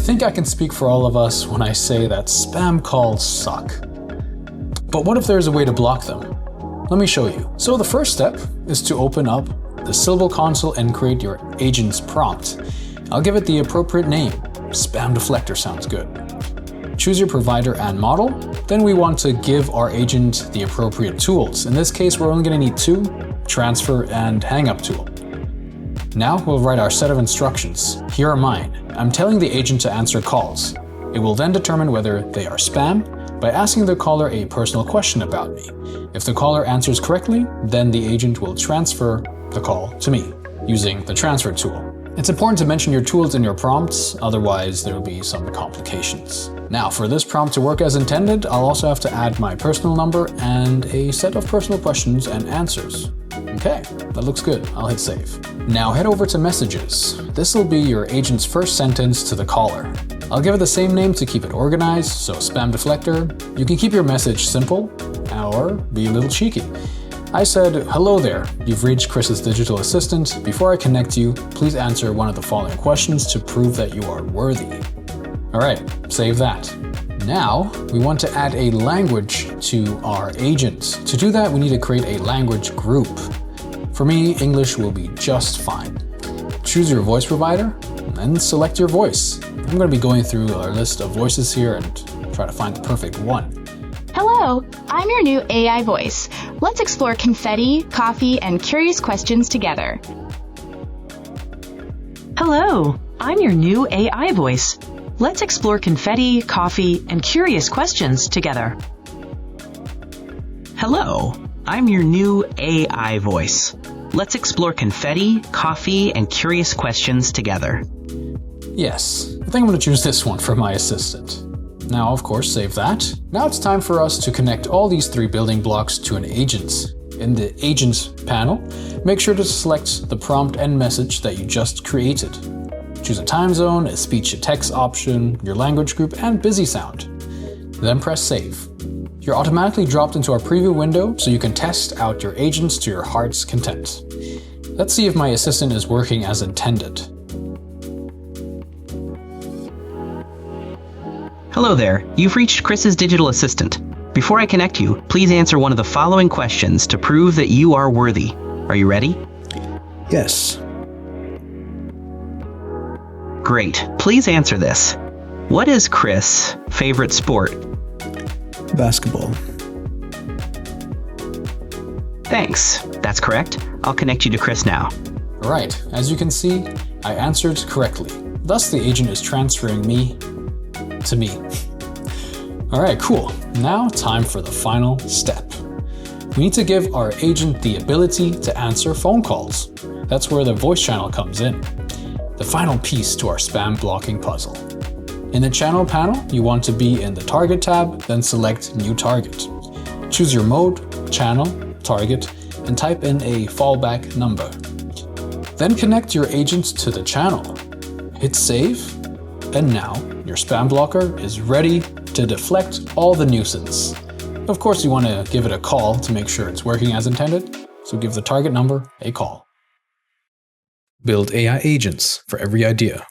think I can speak for all of us when I say that spam calls suck. But what if there's a way to block them? Let me show you. So the first step is to open up the syllable console and create your agent's prompt. I'll give it the appropriate name. Spam deflector sounds good. Choose your provider and model. Then we want to give our agent the appropriate tools. In this case, we're only going to need 2, transfer and hang up tool. Now we'll write our set of instructions. Here are mine. I'm telling the agent to answer calls. It will then determine whether they are spam by asking the caller a personal question about me. If the caller answers correctly, then the agent will transfer the call to me using the transfer tool. It's important to mention your tools in your prompts, otherwise there will be some complications. Now, for this prompt to work as intended, I'll also have to add my personal number and a set of personal questions and answers. Okay, that looks good. I'll hit save. Now head over to messages. This will be your agent's first sentence to the caller. I'll give it the same name to keep it organized, so spam deflector. You can keep your message simple or be a little cheeky. I said, hello there, you've reached Chris's digital assistant. Before I connect you, please answer one of the following questions to prove that you are worthy. Alright, save that. Now, we want to add a language to our agent. To do that, we need to create a language group. For me, English will be just fine. Choose your voice provider and select your voice. I'm going to be going through our list of voices here and try to find the perfect one. Hello, I'm your new AI voice. Let's explore confetti, coffee, and curious questions together. Hello, I'm your new AI voice. Let's explore confetti, coffee, and curious questions together. Hello, I'm your new AI voice. Let's explore confetti, coffee, and curious questions together. Yes, I think I'm going to choose this one for my assistant. Now, of course, save that. Now it's time for us to connect all these 3 building blocks to an agent. In the Agents panel, make sure to select the prompt and message that you just created. Choose a time zone, a speech-to-text option, your language group, and busy sound. Then press save. You're automatically dropped into our preview window so you can test out your agents to your heart's content. Let's see if my assistant is working as intended. Hello there, you've reached Chris's digital assistant. Before I connect you, please answer one of the following questions to prove that you are worthy. Are you ready? Yes. Great, please answer this. What is Chris' favorite sport? Basketball. Thanks, that's correct. I'll connect you to Chris now. Alright, as you can see, I answered correctly. Thus the agent is transferring me to me. Alright, cool. Now time for the final step. We need to give our agent the ability to answer phone calls. That's where the voice channel comes in. The final piece to our spam blocking puzzle. In the channel panel, you want to be in the target tab, then select new target. Choose your mode, channel, target, and type in a fallback number. Then connect your agent to the channel. Hit save, and now your spam blocker is ready to deflect all the nuisance. Of course, you want to give it a call to make sure it's working as intended, so give the target number a call. Build AI agents for every idea.